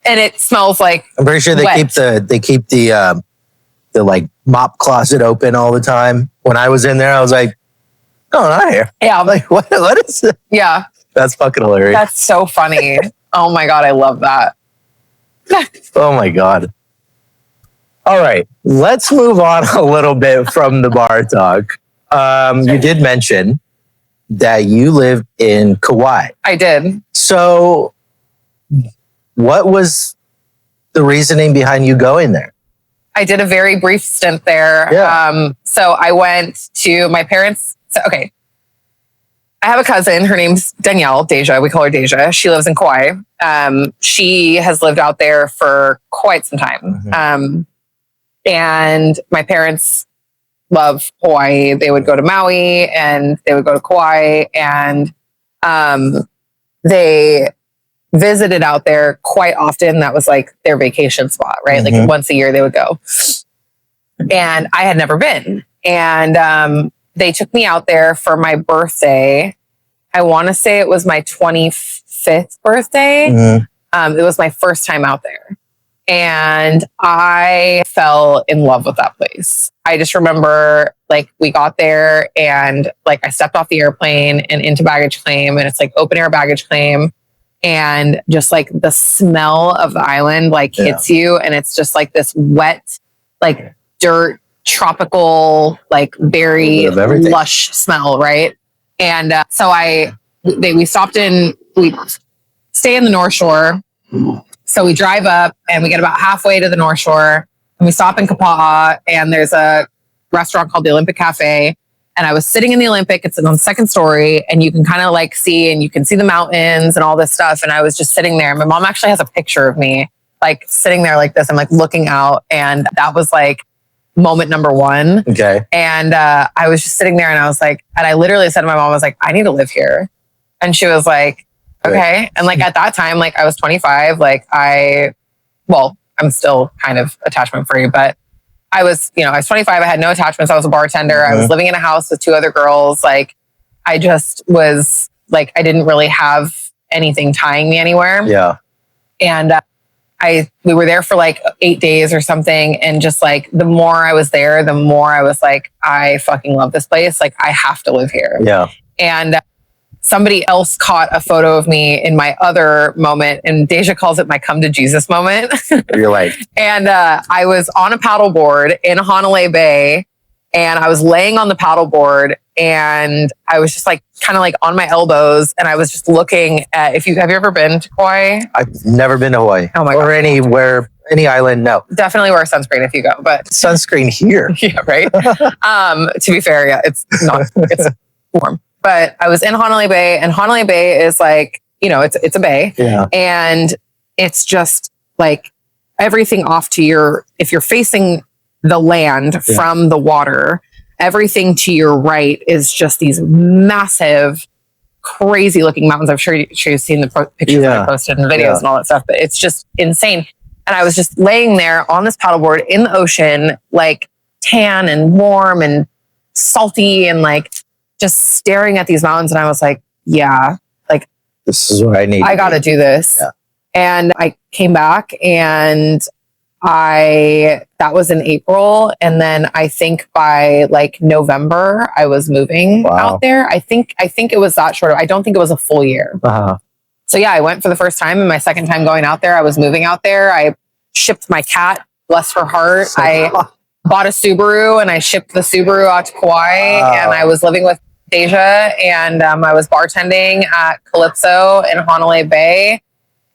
And it smells like I'm pretty sure they keep the like mop closet open all the time. When I was in there, I was like, "Oh, not here." Yeah, I'm like what is it? Yeah, that's fucking hilarious. That's so funny. Oh my god, I love that. Oh my God. All right. Let's move on a little bit from the bar talk. You did mention that you lived in Kauai. I did. So what was the reasoning behind you going there? I did a very brief stint there. Yeah. So I went to my parents. Okay. I have a cousin. Her name's Danielle, Deja. We call her Deja. She lives in Kauai. She has lived out there for quite some time. Mm-hmm. And my parents love Hawaii. They would go to Maui and they would go to Kauai, and they visited out there quite often. That was like their vacation spot, right? Mm-hmm. Like once a year they would go. And I had never been. And they took me out there for my birthday. I want to say it was my 25th birthday. Mm-hmm. It was my first time out there. And I fell in love with that place. I just remember like we got there and like I stepped off the airplane and into baggage claim, and it's like open air baggage claim. And just like the smell of the island like hits you, and it's just like this wet, like dirt, tropical, like very lush smell, right? And so we stopped we stay in the North Shore. So we drive up and we get about halfway to the North Shore, and we stop in Kapa'a, and there's a restaurant called the Olympic Cafe. And I was sitting in the Olympic, it's on the second story, and you can kind of like you can see the mountains and all this stuff. And I was just sitting there. My mom actually has a picture of me like sitting there like this. I'm like looking out, and that was like moment number one. Okay. And I was just sitting there, and I was like, and I literally said to my mom, I was like, I need to live here. And she was like, okay. And like at that time, like I was 25, like I'm still kind of attachment free, but I was 25. I had no attachments. I was a bartender. Mm-hmm. I was living in a house with two other girls. Like I just was like, I didn't really have anything tying me anywhere. Yeah. And we were there for like 8 days or something. And just like, the more I was there, the more I was like, I fucking love this place. Like I have to live here. Yeah. And somebody else caught a photo of me in my other moment, and Deja calls it my come to Jesus moment. You're like, and I was on a paddleboard in Honolulu Bay, and I was laying on the paddleboard, and I was just like kind of like on my elbows, and I was just looking at. Have you ever been to Kauai? I've never been to Hawaii. Oh my God. Or anywhere, any island. No. Definitely wear sunscreen if you go, but sunscreen here. Yeah, right. To be fair, yeah, it's warm. But I was in Honolulu Bay, and Honolulu Bay is like, it's a bay. Yeah. And it's just like everything off to if you're facing the land from the water, everything to your right is just these massive, crazy looking mountains. I'm sure you've seen the pictures that I posted and videos and all that stuff, but it's just insane. And I was just laying there on this paddleboard in the ocean, like tan and warm and salty, and like just staring at these mountains. And I was like, yeah, like this is what I need. I got to do this. Yeah. And I came back, and that was in April. And then I think by like November, I was moving out there. I think it was that short. I don't think it was a full year. Uh-huh. So yeah, I went for the first time, and my second time going out there, I was moving out there. I shipped my cat, bless her heart. I bought a Subaru, and I shipped the Subaru out to Kauai, and I was living with Deja, and I was bartending at Calypso in Honolulu Bay,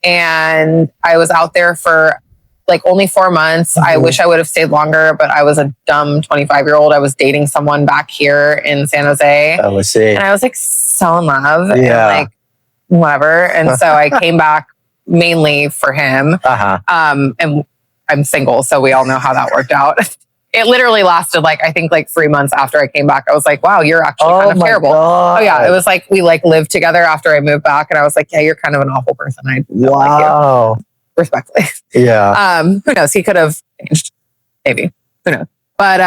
and I was out there for like only 4 months. Mm-hmm. I wish I would have stayed longer, but I was a dumb 25-year-old. I was dating someone back here in San Jose. I was saying. And I was like so in love. Yeah. And like whatever. And so I came back mainly for him. Uh-huh. And I'm single, so we all know how that worked out. It literally lasted like, I think like 3 months after I came back. I was like, wow, you're actually kind of terrible. God. Oh yeah. It was like, we like lived together after I moved back, and I was like, yeah, you're kind of an awful person. I don't like you. Respectfully. Yeah. Who knows? He could have changed. Maybe. Who knows? But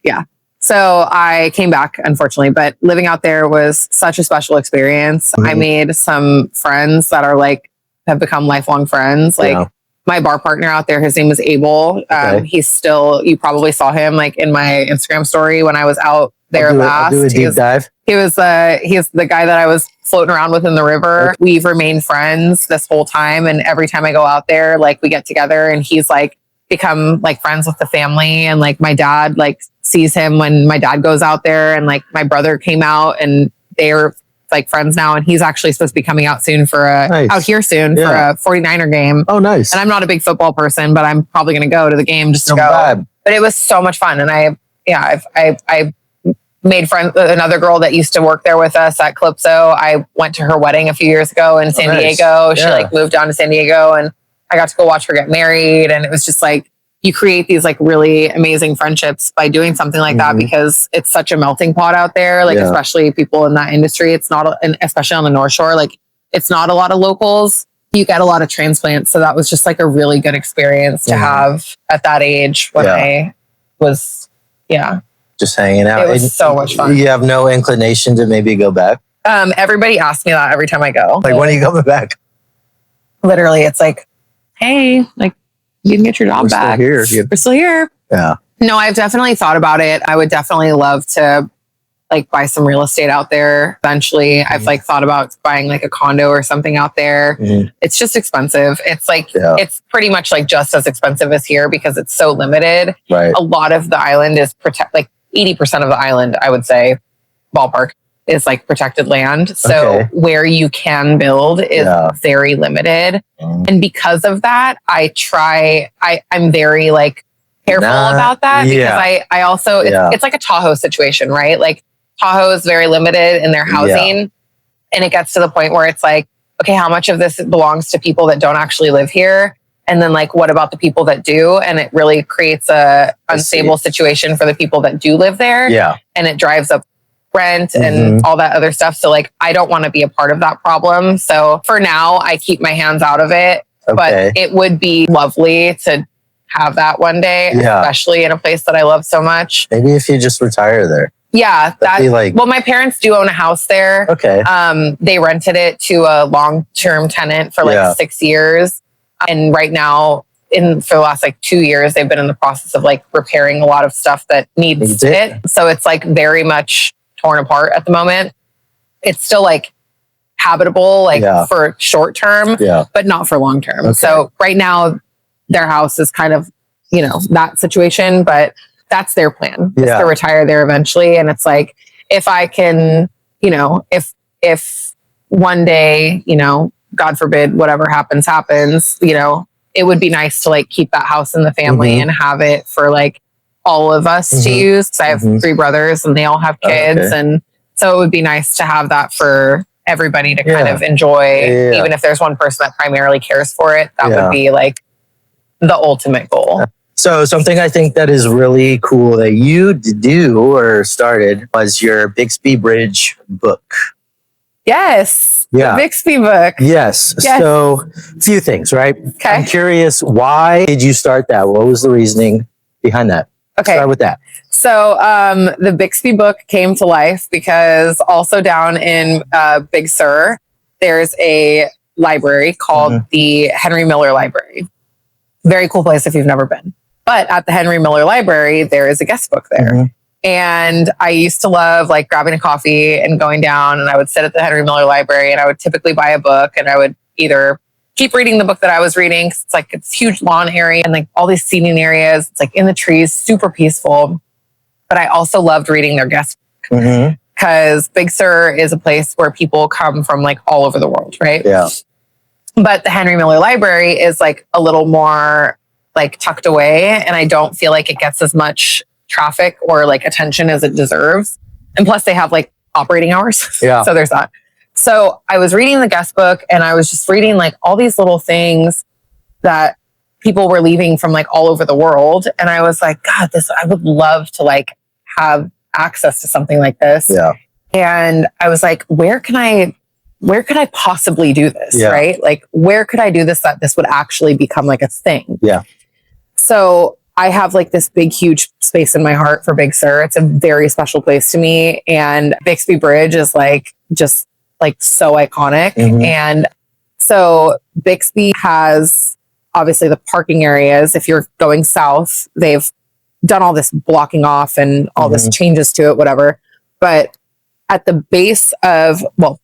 yeah. So I came back, unfortunately, but living out there was such a special experience. Mm-hmm. I made some friends that are like, have become lifelong friends. Like my bar partner out there, his name is Abel. He's still, you probably saw him like in my Instagram story when I was out there last. I'll do a deep dive. He's the guy that I was floating around with in the river. Okay. We've remained friends this whole time. And every time I go out there, like we get together and he's like become like friends with the family. And like my dad like sees him when my dad goes out there, and like my brother came out and they're like friends now. And he's actually supposed to be coming out soon for out here soon for a 49er game. Oh, nice. And I'm not a big football person, but I'm probably going to go to the game just to go. Bad. But it was so much fun. And I made friends with another girl that used to work there with us at Calypso. I went to her wedding a few years ago in San Diego. She like moved down to San Diego and I got to go watch her get married. And it was just like, you create these like really amazing friendships by doing something like that, because it's such a melting pot out there. Like, especially people in that industry, it's not, and especially on the North Shore, like it's not a lot of locals. You get a lot of transplants. So that was just like a really good experience to have at that age when I was, just hanging out. It was so much fun. You have no inclination to maybe go back? Everybody asks me that every time I go. Like, when are you coming back? Literally, it's like, hey, like, you can get your job back. We're still here. Yeah. No, I've definitely thought about it. I would definitely love to like buy some real estate out there eventually. I've like thought about buying like a condo or something out there. It's just expensive. It's like, it's pretty much like just as expensive as here because it's so limited. Right. A lot of the island is like 80% of the island, I would say, ballpark, is like protected land. So where you can build is very limited. And because of that, I'm very like careful about that because I also, it's like a Tahoe situation, right? Like Tahoe is very limited in their housing. And it gets to the point where it's like, okay, how much of this belongs to people that don't actually live here? And then like, what about the people that do? And it really creates a unstable situation for the people that do live there. Yeah. And it drives up rent and all that other stuff. So like, I don't want to be a part of that problem. So for now, I keep my hands out of it, but it would be lovely to have that one day, especially in a place that I love so much. Maybe if you just retire there. Yeah. Well, my parents do own a house there. Okay. They rented it to a long-term tenant for like 6 years. And right now, for the last like 2 years, they've been in the process of like repairing a lot of stuff that needs it. So it's like very much torn apart at the moment. It's still like habitable, like for short term, but not for long term. So right now, their house is kind of, that situation, but that's their plan is to retire there eventually. And it's like, if I can, if one day, God forbid, whatever happens, it would be nice to like keep that house in the family and have it for like all of us to use. So I have 3 brothers and they all have kids. And so it would be nice to have that for everybody to kind of enjoy, even if there's one person that primarily cares for it, that would be like the ultimate goal. So something I think that is really cool that you do or started was your Bixby Bridge Book. Yes. The Bixby Book. Yes. So a few things, right? Okay. I'm curious, why did you start that? What was the reasoning behind that? Okay. Start with that. So the Bixby Book came to life because also down in Big Sur, there's a library called the Henry Miller Library. Very cool place if you've never been. But at the Henry Miller Library, there is a guest book there. And I used to love like grabbing a coffee and going down, and I would sit at the Henry Miller Library and I would typically buy a book, and I would either keep reading the book that I was reading. It's like it's huge lawn area and like all these seating areas. It's like in the trees, super peaceful. But I also loved reading their guest book because Big Sur is a place where people come from like all over the world, right? Yeah. But the Henry Miller Library is like a little more like tucked away, and I don't feel like it gets as much traffic or like attention as it deserves. And plus they have like operating hours. Yeah. So there's that. So I was reading the guest book and I was just reading like all these little things that people were leaving from like all over the world. And I was like, God, I would love to like have access to something like this. Yeah. And I was like, where can I possibly do this? Yeah. Right? Like, where could I do this that this would actually become like a thing? Yeah. So I have like this big, huge space in my heart for Big Sur. It's a very special place to me. And Bixby Bridge is like, just like so iconic. And so Bixby has obviously the parking areas, if you're going south, they've done all this blocking off and all this changes to it, whatever. But at the base of, well,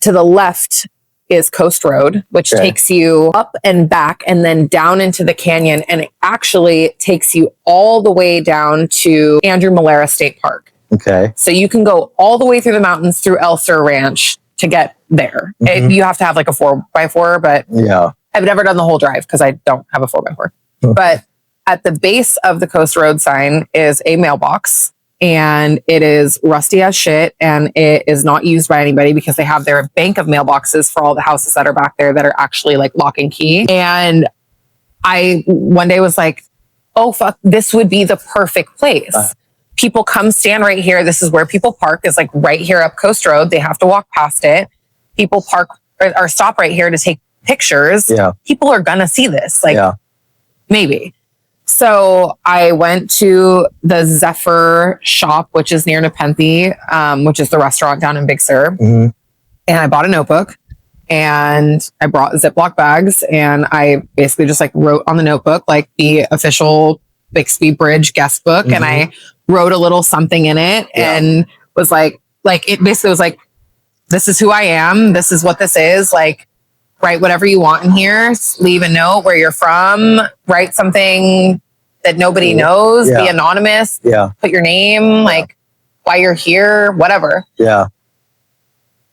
to the left is Coast Road, which takes you up and back and then down into the canyon. And it actually takes you all the way down to Andrew Malera State Park. Okay. So you can go all the way through the mountains through El Sur Ranch to get there. You have to have like a 4x4, but I've never done the whole drive because I don't have a 4x4. But at the base of the Coast Road sign is a mailbox. And it is rusty as shit, and it is not used by anybody because they have their bank of mailboxes for all the houses that are back there that are actually like lock and key. And I one day was like, oh fuck, this would be the perfect place. People come stand right here. This is where people park, is like right here up Coast Road. They have to walk past it. People park or stop right here to take pictures. People are gonna see this. Like maybe. So I went to the Zephyr shop, which is near Nepenthe, which is the restaurant down in Big Sur. And I bought a notebook and I brought Ziploc bags, and I basically just like wrote on the notebook, like the official Bixby Bridge guest book. And I wrote a little something in it and was like it basically was like, this is who I am. This is what this is. Like, write whatever you want in here. Leave a note where you're from. Write something that nobody knows. Be anonymous. Put your name, like why you're here, whatever. And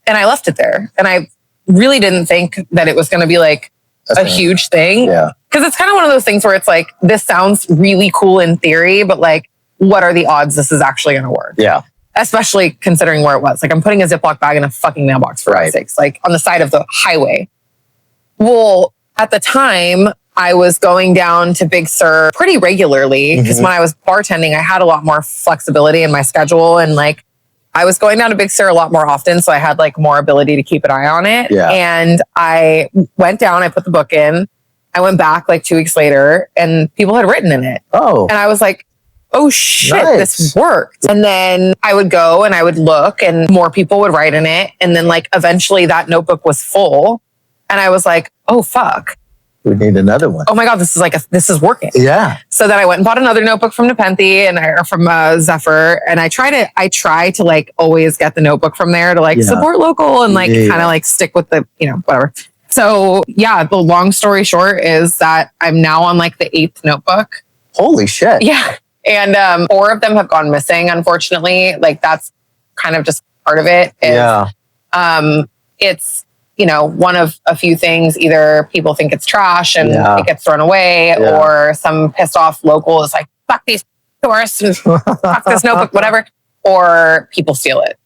I left it there. And I really didn't think that it was going to be like a huge thing. Because it's kind of one of those things where it's like, this sounds really cool in theory, but like, what are the odds this is actually going to work? Especially considering where it was. Like, I'm putting a Ziploc bag in a fucking mailbox for God's sakes, like on the side of the highway. Well, at the time, I was going down to Big Sur pretty regularly because when I was bartending, I had a lot more flexibility in my schedule, and like I was going down to Big Sur a lot more often, so I had like more ability to keep an eye on it. And I went down, I put the book in, I went back like 2 weeks later, and people had written in it. And I was like, oh shit, this worked. And then I would go and I would look, and more people would write in it, and then like eventually that notebook was full. And I was like, oh, fuck. We need another one. Oh my God, this is working. So then I went and bought another notebook from Nepenthe or from Zephyr. And I try to like always get the notebook from there to like support local and like kind of like stick with the, whatever. So yeah, the long story short is that I'm now on like the 8th notebook. Holy shit. And 4 of them have gone missing, unfortunately. Like that's kind of just part of it. It's, one of a few things. Either people think it's trash and it gets thrown away, or some pissed off local is like, fuck these tourists and fuck this notebook, whatever, or people steal it.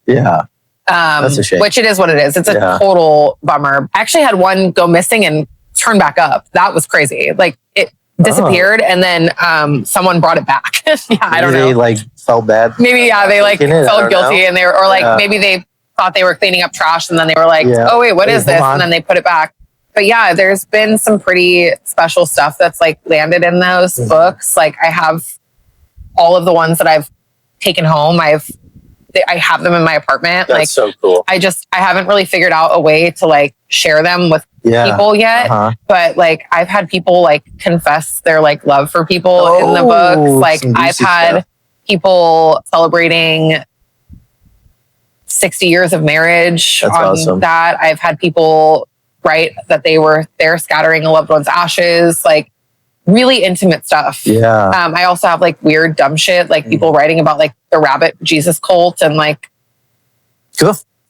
That's a shame. Which it is what it is. It's a total bummer. I actually had one go missing and turn back up. That was crazy. Like it disappeared and then someone brought it back. I don't know. They like felt bad. Maybe they like felt guilty and they were, or like maybe they thought they were cleaning up trash and then they were like, oh wait, what is this? And then they put it back. But yeah, there's been some pretty special stuff that's like landed in those books. Like I have all of the ones that I've taken home. I have them in my apartment. That's like so cool. I haven't really figured out a way to like share them with people yet. But like I've had people like confess their like love for people in the books. Like I've had people celebrating 60 years of marriage. That's awesome. That I've had people write that they were there scattering a loved one's ashes, like really intimate stuff. I also have like weird dumb shit, like people writing about like the rabbit Jesus cult and like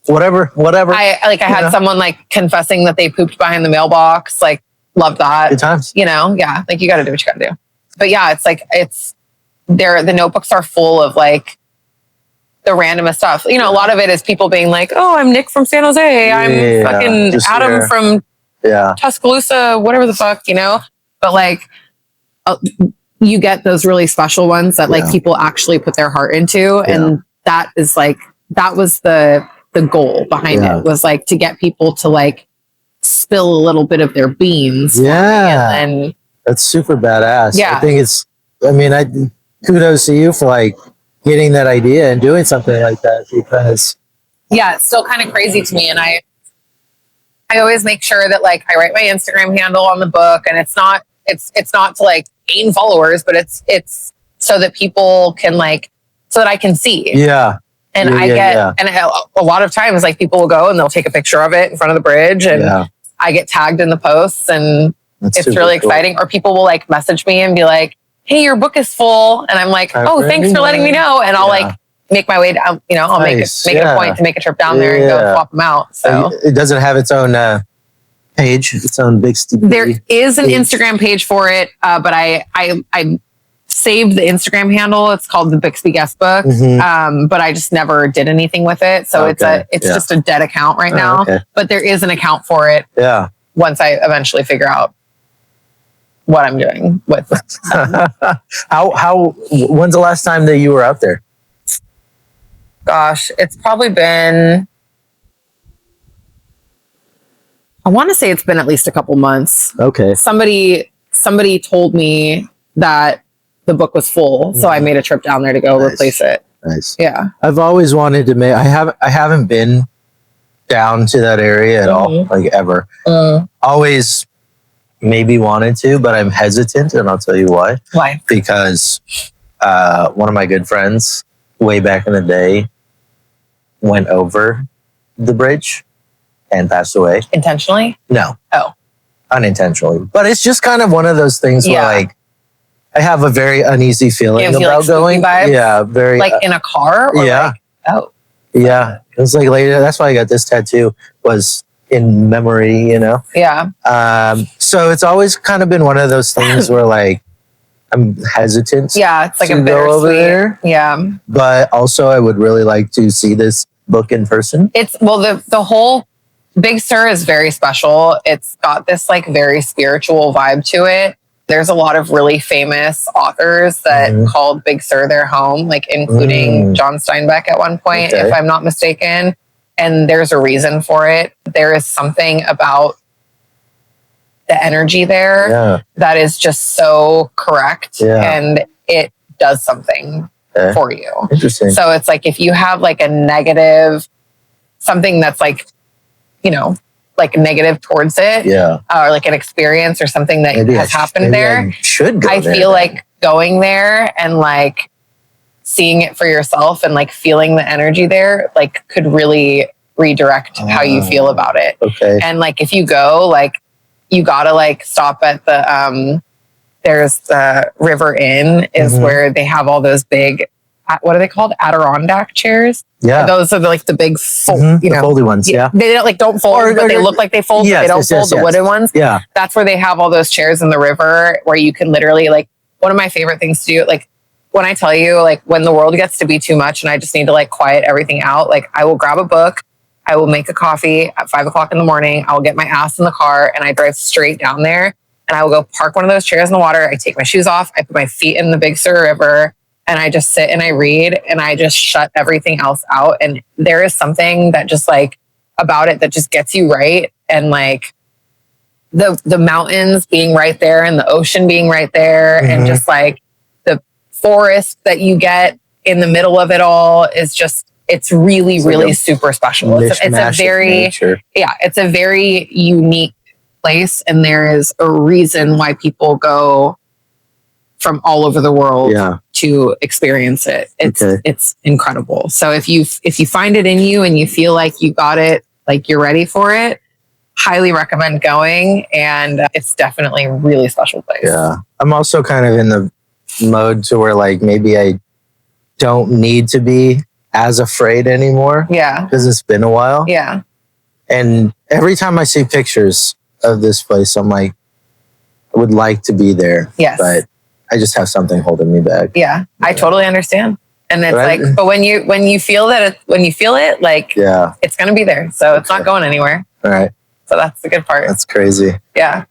whatever. I had someone like confessing that they pooped behind the mailbox. Like loved that. Good times. Like you got to do what you got to do. But yeah, it's like the notebooks are full of like the randomest stuff. A lot of it is people being like, oh, I'm Nick from San Jose. I'm fucking Adam from Tuscaloosa, whatever the fuck, But like, you get those really special ones that like people actually put their heart into. And that is like, that was the goal behind it, was like to get people to like spill a little bit of their beans. And that's super badass. I think kudos to you for like getting that idea and doing something like that, because it's still kind of crazy to me. And I always make sure that like I write my Instagram handle on the book, and it's not to like gain followers, but it's so that people can like, so that I can see. Yeah. And I get, and a lot of times like people will go and they'll take a picture of it in front of the bridge, and I get tagged in the posts, and it's really exciting. Or people will like message me and be like, hey, your book is full. And I'm like, oh, thanks for letting me know. And I'll like make my way down, you know, I'll make it a point to make a trip down there and go swap them out. So it doesn't have its own page, its own Bixby. There is an Instagram page for it, but I saved the Instagram handle. It's called the Bixby Guest Book, but I just never did anything with it. So it's just a dead account right now. But there is an account for it. Yeah. Once I eventually figure out what I'm doing with. When's the last time that you were out there? Gosh, it's probably been, I want to say it's been at least a couple months. Okay. Somebody told me that the book was full, so I made a trip down there to go replace it. Nice. Yeah. I've always wanted to make, I haven't been down to that area at all, like ever. Always maybe wanted to, but I'm hesitant, and I'll tell you why. Why? Because one of my good friends way back in the day went over the bridge and passed away. Intentionally? No. Oh. Unintentionally. But it's just kind of one of those things where like I have a very uneasy feeling about like going. Vibes? Yeah, very like in a car? Or yeah. Like, oh. Yeah. It was like later. That's why I got this tattoo, was in memory, you know? Yeah. So it's always kind of been one of those things where like I'm hesitant. Yeah, it's like to a go over there. Yeah. But also I would really like to see this book in person. It's, well, the whole Big Sur is very special. It's got this like very spiritual vibe to it. There's a lot of really famous authors that called Big Sur their home, like including John Steinbeck at one point, if I'm not mistaken. And there's a reason for it. There is something about the energy there that is just so correct, and it does something for you. Interesting. So it's like if you have like a negative, something that's like, you know, like negative towards it, or like an experience or something that has happened there, I feel like going there and like seeing it for yourself and like feeling the energy there, like could really redirect how you feel about it. Okay. And like if you go, like you gotta like stop at the there's the River Inn is where they have all those big, what are they called? Adirondack chairs. Yeah. Those are like the big, you know, foldy ones. Yeah. They don't fold, but they look like they fold, but they don't fold, the wooden ones. Yeah. That's where they have all those chairs in the river where you can literally like, one of my favorite things to do, like when I tell you, like when the world gets to be too much and I just need to like quiet everything out, like I will grab a book, I will make a coffee at 5 o'clock in the morning. I will get my ass in the car and I drive straight down there and I will go park one of those chairs in the water. I take my shoes off. I put my feet in the Big Sur River and I just sit and I read and I just shut everything else out. And there is something that just like about it that just gets you right. And like the mountains being right there and the ocean being right there and just like the forest that you get in the middle of it all is just, it's really, really super special. It's a very, it's a very unique place. And there is a reason why people go from all over the world to experience it. It's incredible. So if you find it in you and you feel like you got it, like you're ready for it, highly recommend going. And it's definitely a really special place. Yeah. I'm also kind of in the mode to where like maybe I don't need to be as afraid anymore. Yeah. Because it's been a while. Yeah. And every time I see pictures of this place, I'm like, I would like to be there. Yes. But I just have something holding me back. Yeah. I totally understand. And it's like, but when you feel it, like, it's going to be there. So it's not going anywhere. All right. So that's the good part. That's crazy. Yeah.